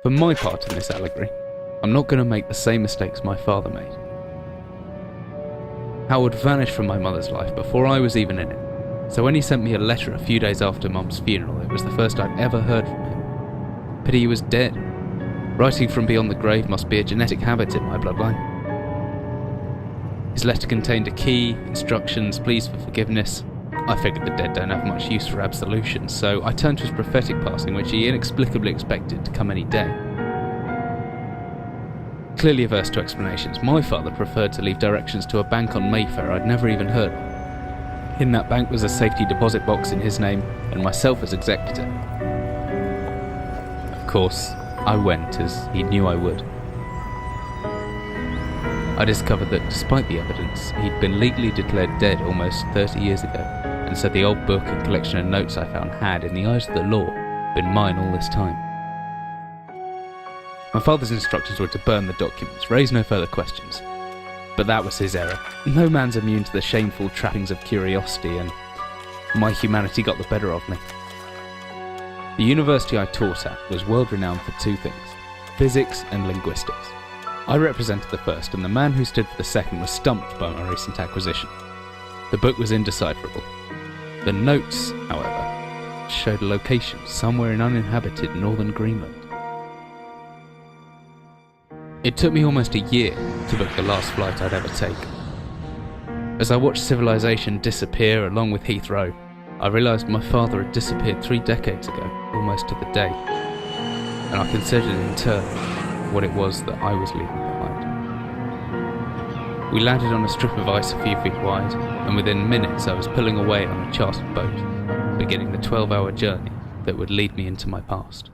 For my part in this allegory, I'm not going to make the same mistakes my father made. Howard vanished from my mother's life before I was even in it, so when he sent me a letter a few days after Mum's funeral, it was the first I'd ever heard from him. Pity he was dead. Writing from beyond the grave must be a genetic habit in my bloodline. His letter contained a key, instructions, pleas for forgiveness. I figured the dead don't have much use for absolution, so I turned to his prophetic passing, which he inexplicably expected to come any day. Clearly averse to explanations, my father preferred to leave directions to a bank on Mayfair I'd never even heard of. In that bank was a safety deposit box in his name, and myself as executor. Of course, I went, as he knew I would. I discovered that despite the evidence, he'd been legally declared dead almost 30 years ago, and so the old book and collection of notes I found had, in the eyes of the law, been mine all this time. My father's instructions were to burn the documents, raise no further questions. But that was his error. No man's immune to the shameful trappings of curiosity, and my humanity got the better of me. The university I taught at was world renowned for two things: physics and linguistics. I represented the first, and the man who stood for the second was stumped by my recent acquisition. The book was indecipherable. The notes, however, showed a location somewhere in uninhabited northern Greenland. It took me almost a year to book the last flight I'd ever take. As I watched civilization disappear along with Heathrow, I realised my father had disappeared 3 decades ago, almost to the day, and I considered in turn what it was that I was leaving behind. We landed on a strip of ice a few feet wide, and within minutes I was pulling away on a chartered boat, beginning the 12-hour journey that would lead me into my past.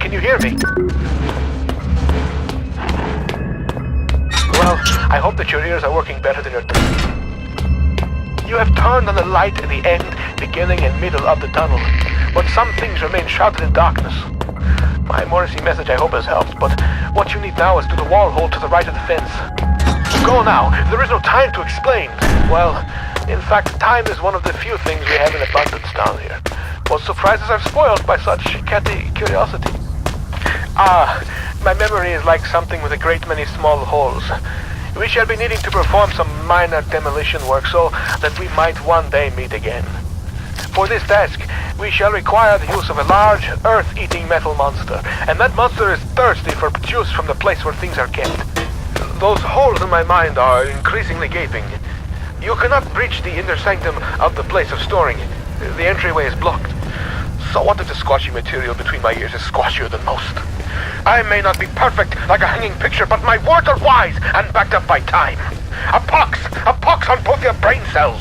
can you hear me? Well, I hope that your ears are working better than your tongue. You have turned on the light at the end, beginning and middle of the tunnel, but some things remain shrouded in darkness. My Morrissey message I hope has helped, but what you need now is to the wall hole to the right of the fence. Go now, there is no time to explain. Well, in fact, time is one of the few things we have in abundance down here. Most surprises are spoiled by such catty curiosity. My memory is like something with a great many small holes. We shall be needing to perform some minor demolition work so that we might one day meet again. For this task, we shall require the use of a large, earth-eating metal monster, and that monster is thirsty for juice from the place where things are kept. Those holes in my mind are increasingly gaping. You cannot breach the inner sanctum of the place of storing. The entryway is blocked. So what if the squashy material between my ears is squashier than most? I may not be perfect like a hanging picture, but my words are wise and backed up by time. A pox on both your brain cells.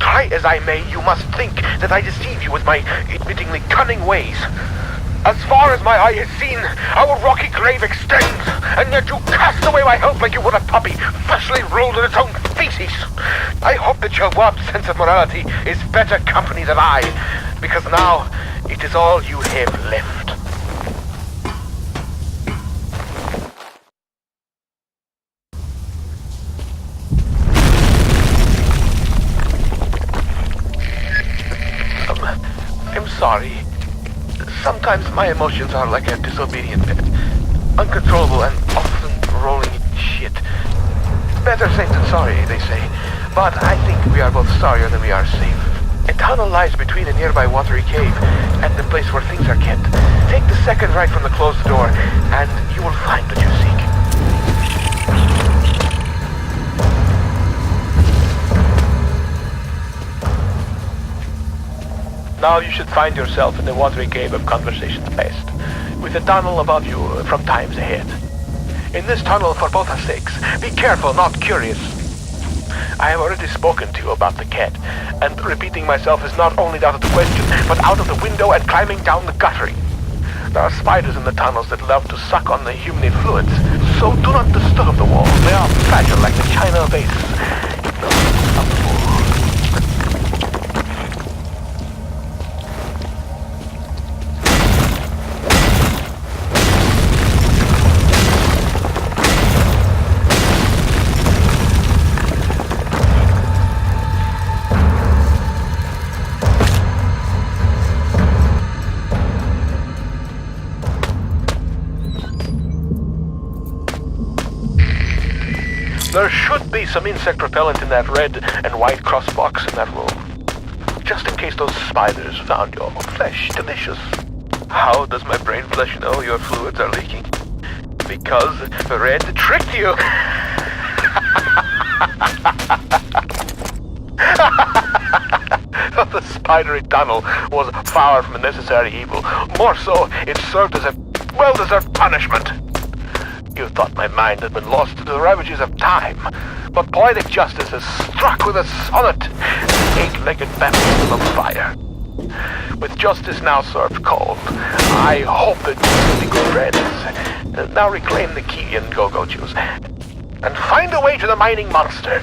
Try as I may, you must think that I deceive you with my admittingly cunning ways. As far as my eye has seen, our rocky grave extends, and yet you cast away my help like you would a puppy, freshly rolled in its own feces. I hope that your warped sense of morality is better company than I, because now it is all you have left. I'm sorry. Sometimes my emotions are like a disobedient pet. Uncontrollable and often rolling in shit. Better safe than sorry, they say. But I think we are both sorrier than we are safe. A tunnel lies between a nearby watery cave and the place where things are kept. Take the second right from the closed door, and you will find what you seek. Now you should find yourself in the watery cave of conversations past, with a tunnel above you from times ahead. In this tunnel, for both our sakes, be careful, not curious. I have already spoken to you about the cat, and repeating myself is not only out of the question, but out of the window and climbing down the guttering. There are spiders in the tunnels that love to suck on the humany fluids, so do not disturb the walls. They are fragile like the china vase. There should be some insect repellent in that red and white cross box in that room. Just in case those spiders found your flesh delicious. How does my brain flesh know your fluids are leaking? Because the red tricked you. The spidery tunnel was far from a necessary evil. More so, it served as a well-deserved punishment. You thought my mind had been lost to the ravages of time, but poetic justice has struck with a sonnet, eight-legged baptism of fire. With justice now served cold, I hope that you will be good friends. Now reclaim the key and go juice, and find a way to the mining monster.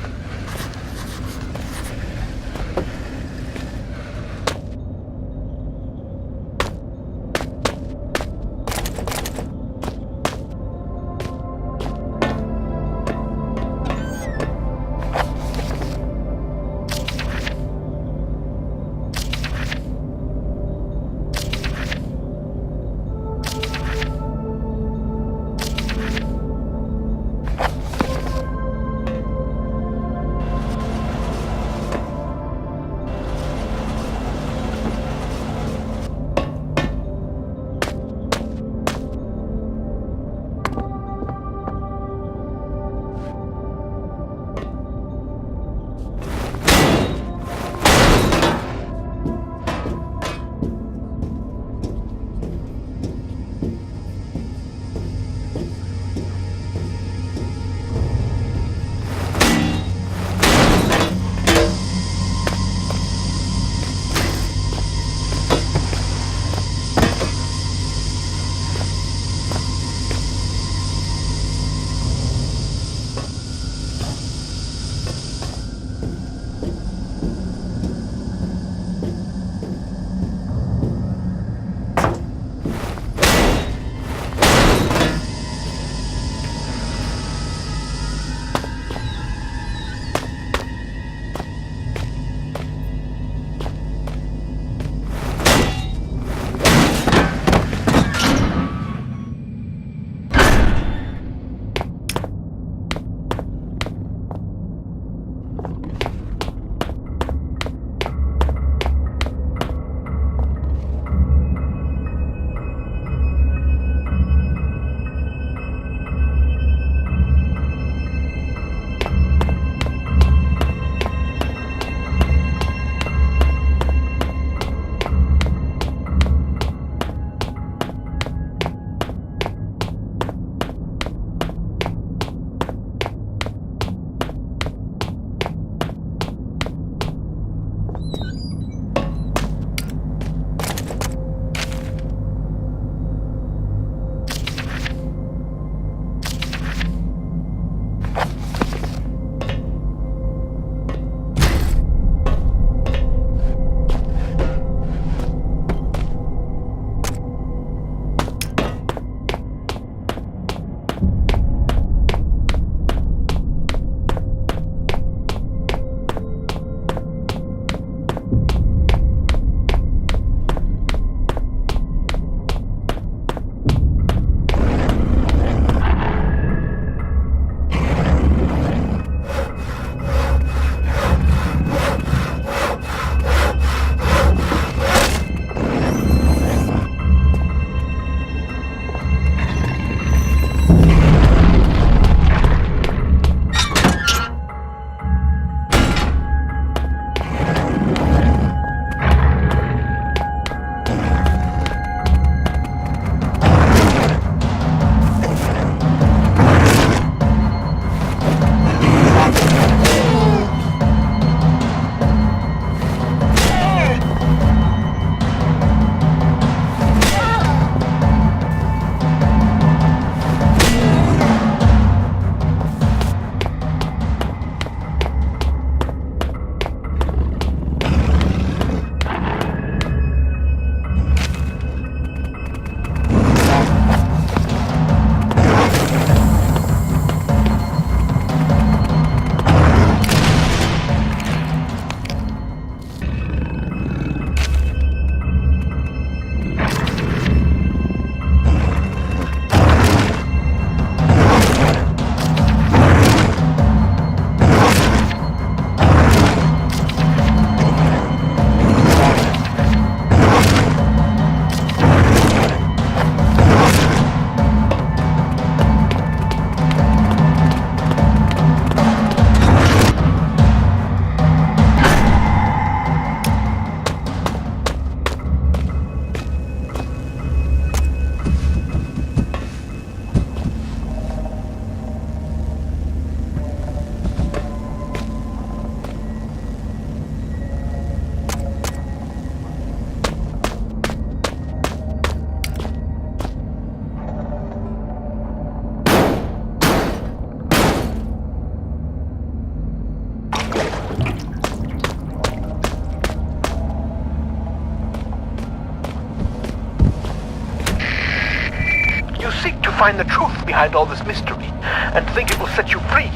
find the truth behind all this mystery and think it will set you free.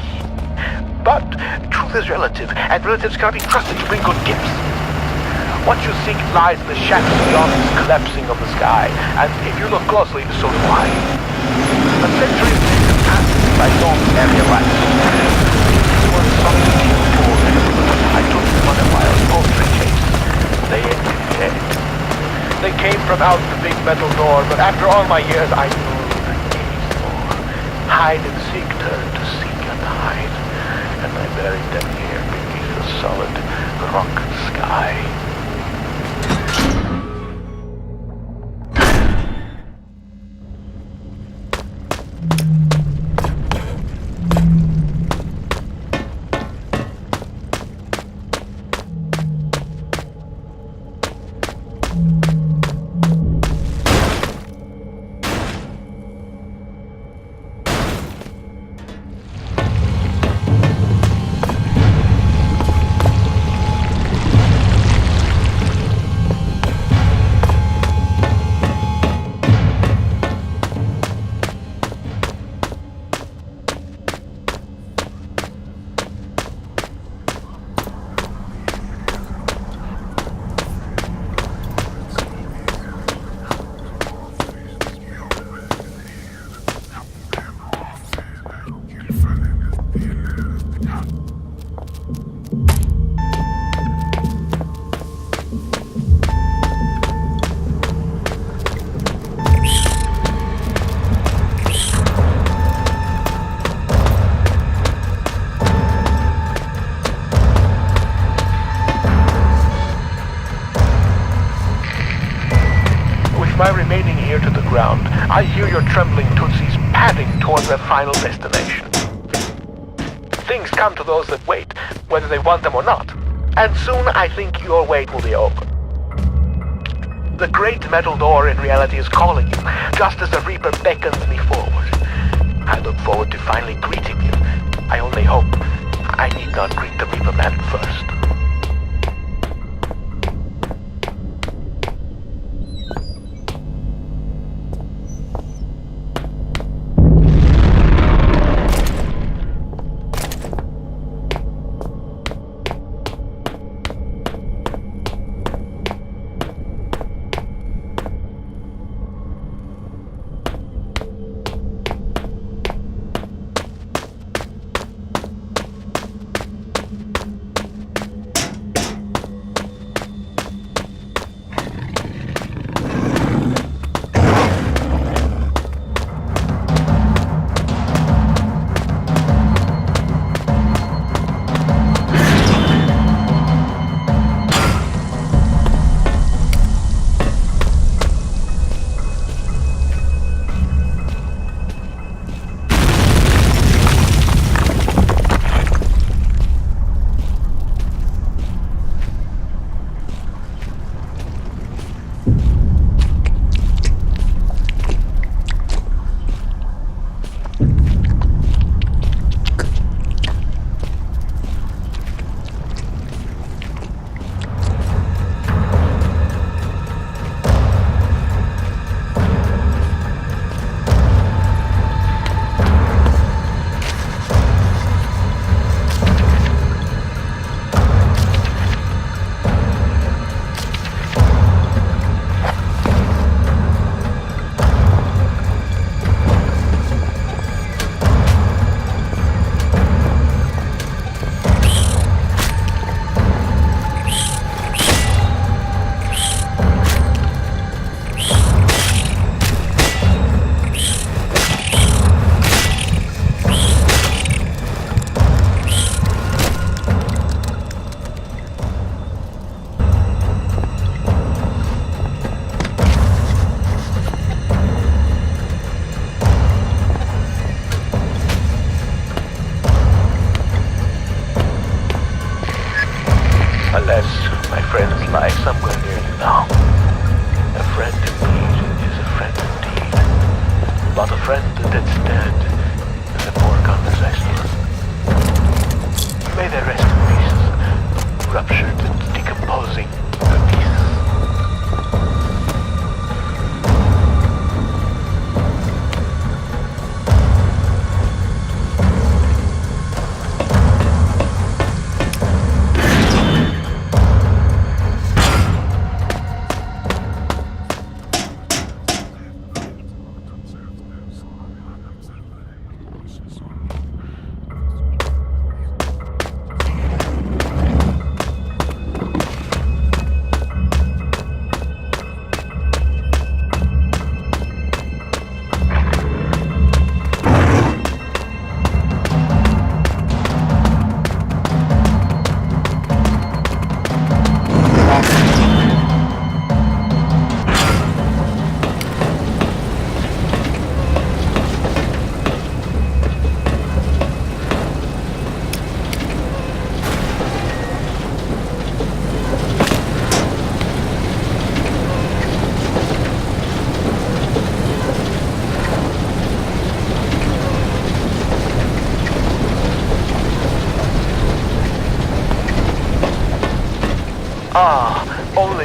But truth is relative, and relatives cannot be trusted to bring good gifts. What you seek lies in the shadows beyond this collapsing of the sky, and if you look closely, so do I. A century of days have passed since I saw this area last. It was something before. I took them on a wild poultry chase. They ended dead. They came from out the big metal door, but after all my years, I moved and gazed for. Hide and seek turned to seek and hide, and I buried them here beneath the solid rock sky. My remaining ear to the ground, I hear your trembling Tootsies padding towards their final destination. Things come to those that wait, whether they want them or not, and soon I think your wait will be over. The great metal door in reality is calling you, just as the Reaper beckons me forward. I look forward to finally greeting you. I only hope I need not greet the Reaper man first. Unless my friends lie somewhere near you now. A friend in need is a friend indeed. But a friend that's dead is a foregone possession. May they rest in peace, ruptured and decomposing in peace.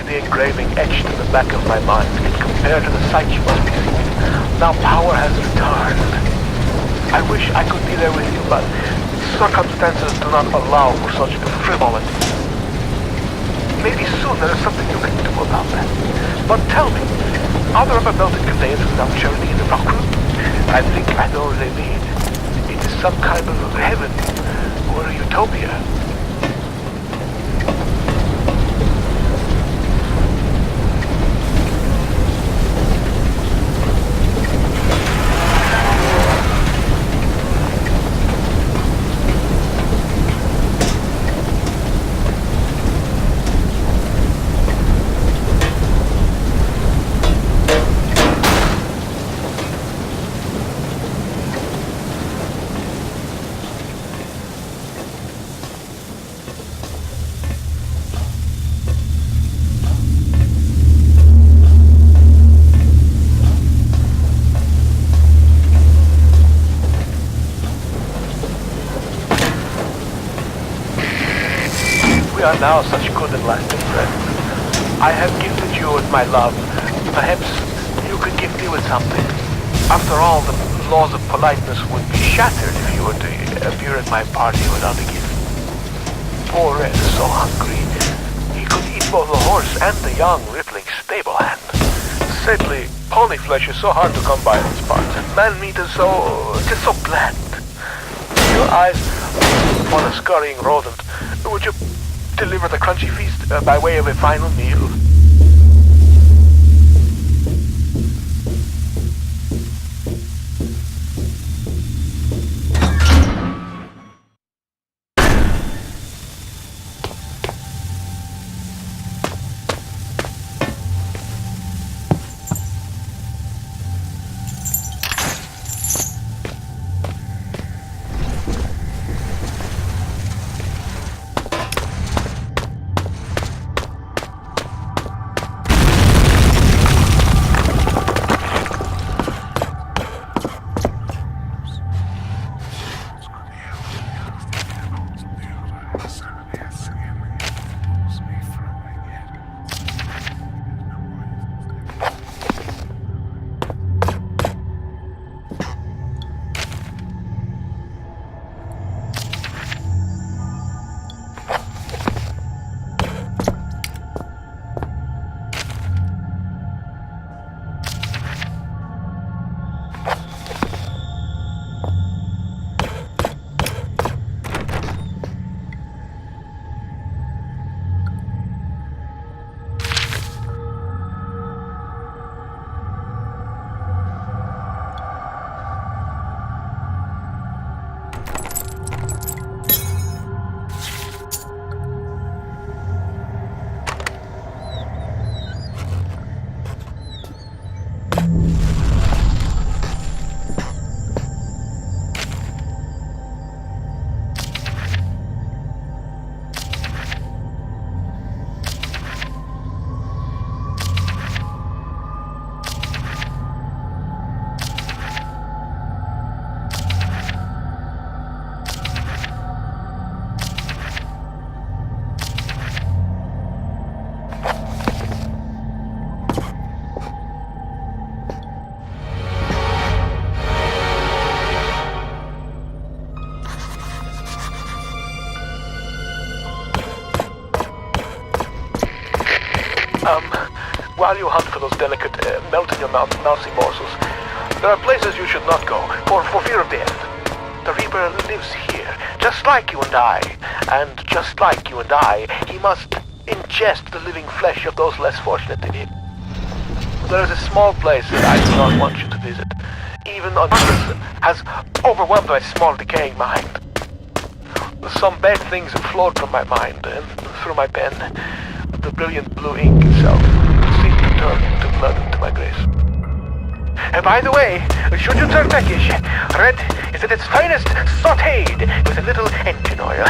the engraving etched in the back of my mind can compare to the sight you must be seeing. Now power has returned. I wish I could be there with you, but circumstances do not allow for such frivolity. Maybe soon there is something you can do about that. But tell me, are there ever melted conveyances without journey in the rock room? I think I know where they lead. It is some kind of heaven or a utopia. We are now such good and lasting friends. I have gifted you with my love. Perhaps you could gift me with something. After all, the laws of politeness would be shattered if you were to appear at my party without a gift. Poor Red is so hungry. He could eat both the horse and the young, rippling stable hand. Sadly, pony flesh is so hard to come by in these parts, and man meat is so bland. Your eyes on a scurrying rodent. Would you deliver the crunchy feast by way of a final meal? While you hunt for those delicate, melt-in-your-mouth mousy morsels, there are places you should not go, for fear of death. The Reaper lives here, just like you and I. And just like you and I, he must ingest the living flesh of those less fortunate than him. There is a small place that I do not want you to visit. Even Odysseus has overwhelmed my small, decaying mind. Some bad things have flowed from my mind and through my pen. The brilliant blue ink itself seemed to turn into blood into my grace. And by the way, should you turn peckish, red is at its finest sautéed with a little engine oil.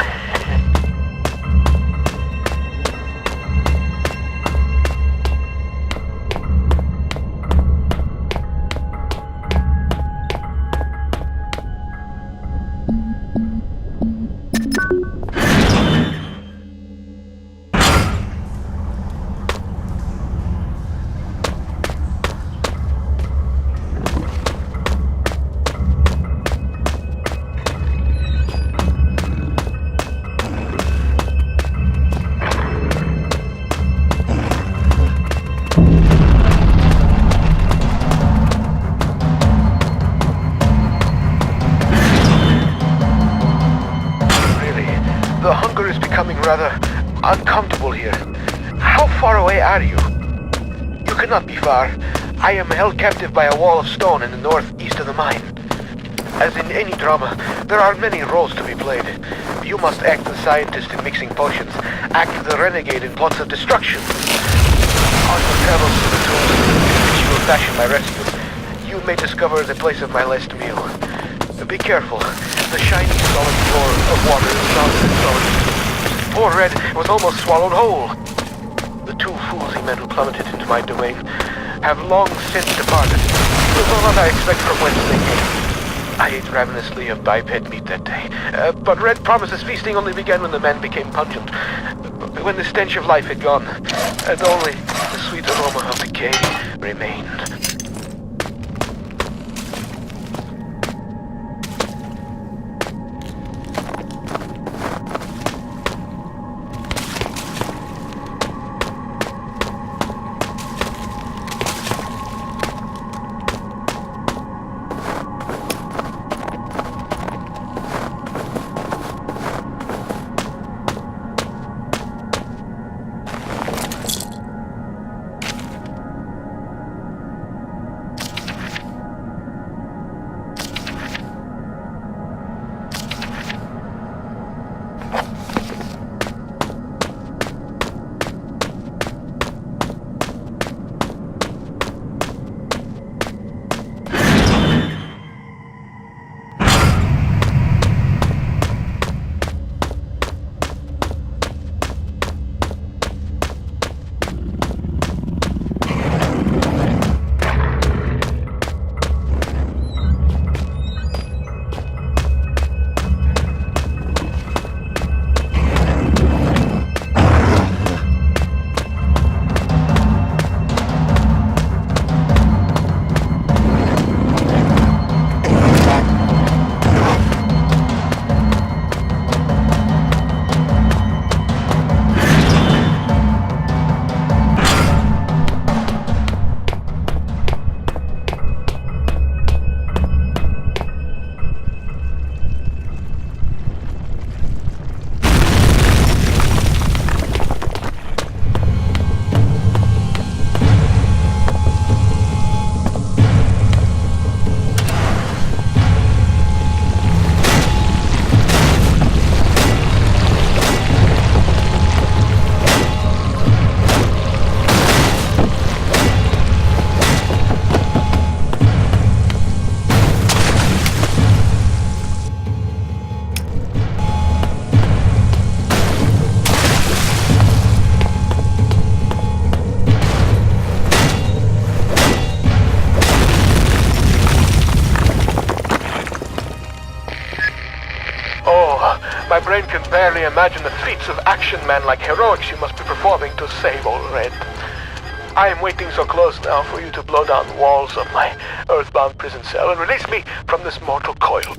rather uncomfortable here. How far away are you? You cannot be far. I am held captive by a wall of stone in the northeast of the mine. As in any drama, there are many roles to be played. You must act the scientist in mixing potions, act the renegade in plots of destruction. On your travels to the tools which you will fashion my rescue, you may discover the place of my last meal. Be careful. The shiny solid floor of water is not solid. Poor Red was almost swallowed whole. The two foolsy men who plummeted into my domain have long since departed, though not I expect from whence they came. I ate ravenously of biped meat that day, but Red promises feasting only began when the man became pungent, when the stench of life had gone, and only the sweet aroma of decay remained. My brain can barely imagine the feats of action man-like heroics you must be performing to save old Red. I am waiting so close now for you to blow down the walls of my earthbound prison cell and release me from this mortal coil.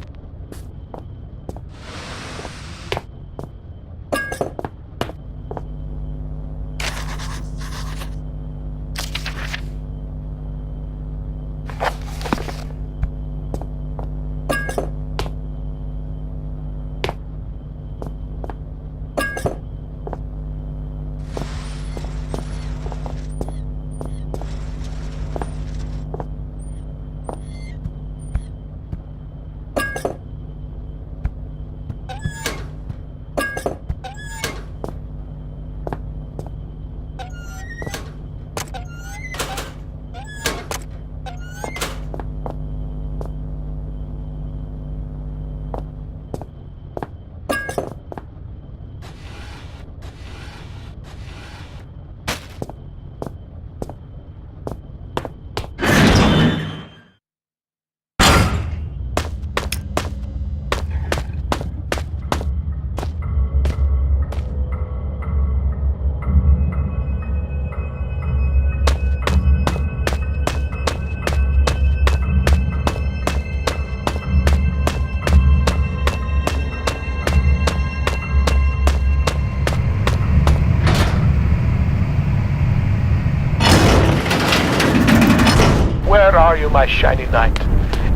Where are you, my shiny knight?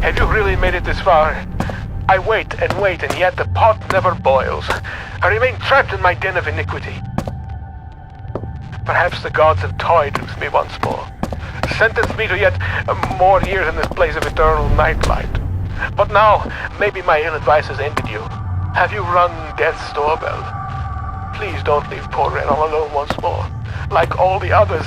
Have you really made it this far? I wait, and yet the pot never boils. I remain trapped in my den of iniquity. Perhaps the gods have toyed with me once more, sentenced me to yet more years in this place of eternal nightlight. But now, maybe my ill advice has ended you. Have you rung death's doorbell? Please don't leave poor Ren all alone once more, like all the others.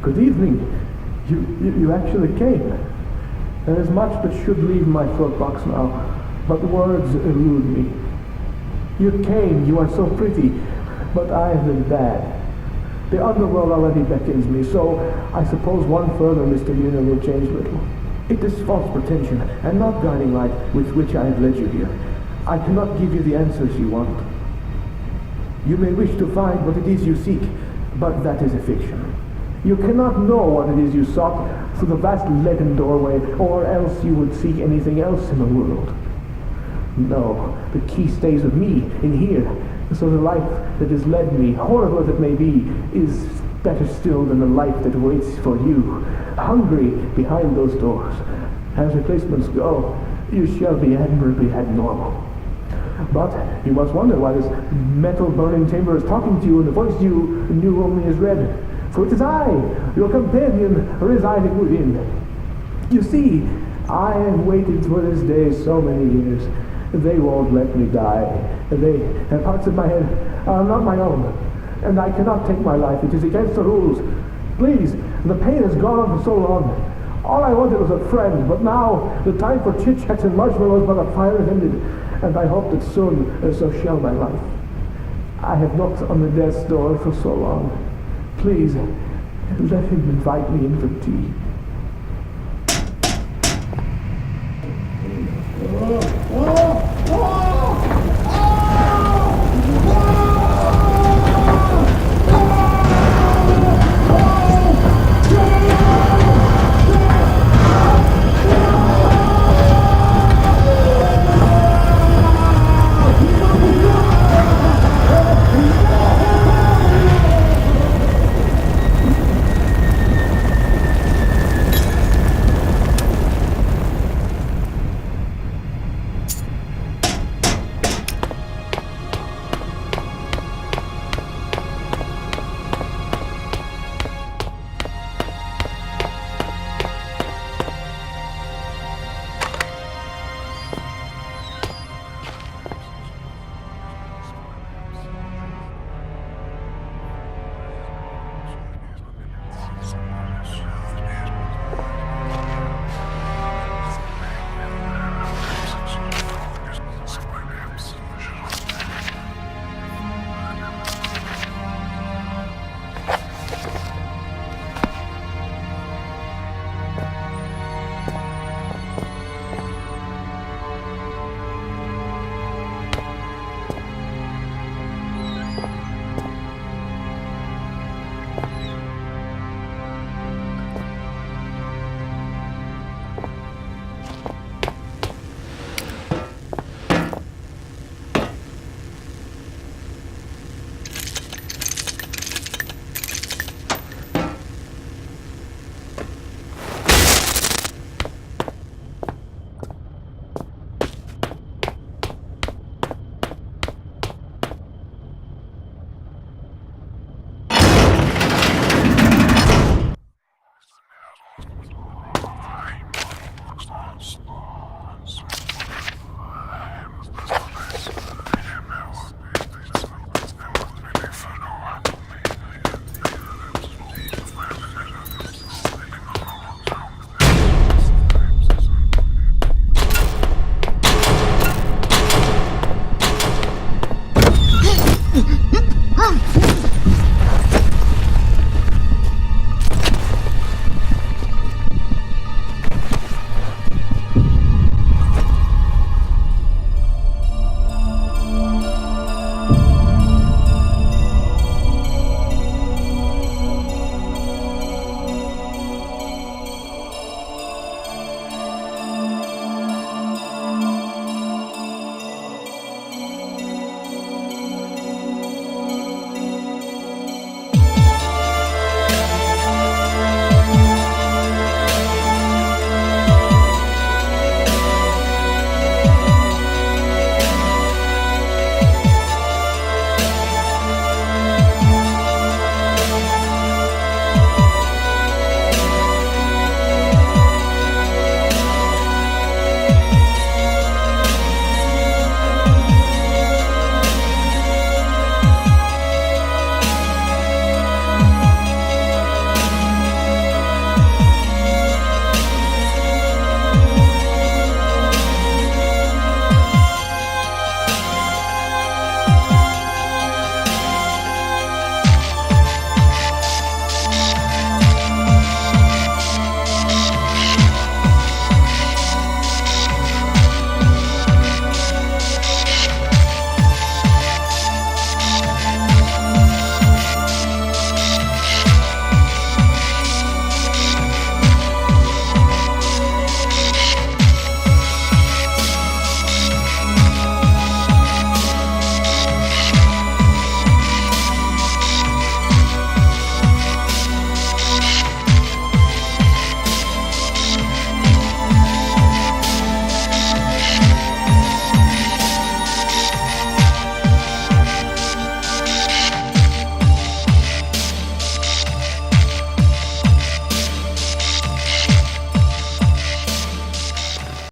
Good evening. You actually came. There is much that should leave my throat box now, but words elude me. You came, you are so pretty, but I have been bad. The underworld already beckons me, so I suppose one further misdemeanor will change little. It is false pretension, and not guiding light with which I have led you here. I cannot give you the answers you want. You may wish to find what it is you seek, but that is a fiction. You cannot know what it is you sought through the vast leaden doorway, or else you would seek anything else in the world. No, the key stays with me, in here, so the life that has led me, horrible as it may be, is better still than the life that waits for you, hungry behind those doors. As replacements go, you shall be admirably abnormal. But you must wonder why this metal burning chamber is talking to you in a voice you knew only as red. For it is I, your companion, residing within. You see, I have waited for this day so many years. They won't let me die. They have parts of my head are not my own, and I cannot take my life. It is against the rules. Please, the pain has gone on for so long. All I wanted was a friend, but now the time for chit-chats and marshmallows by the fire has ended, and I hope that soon so shall my life. I have knocked on the death's door for so long. Please, let him invite me in for tea.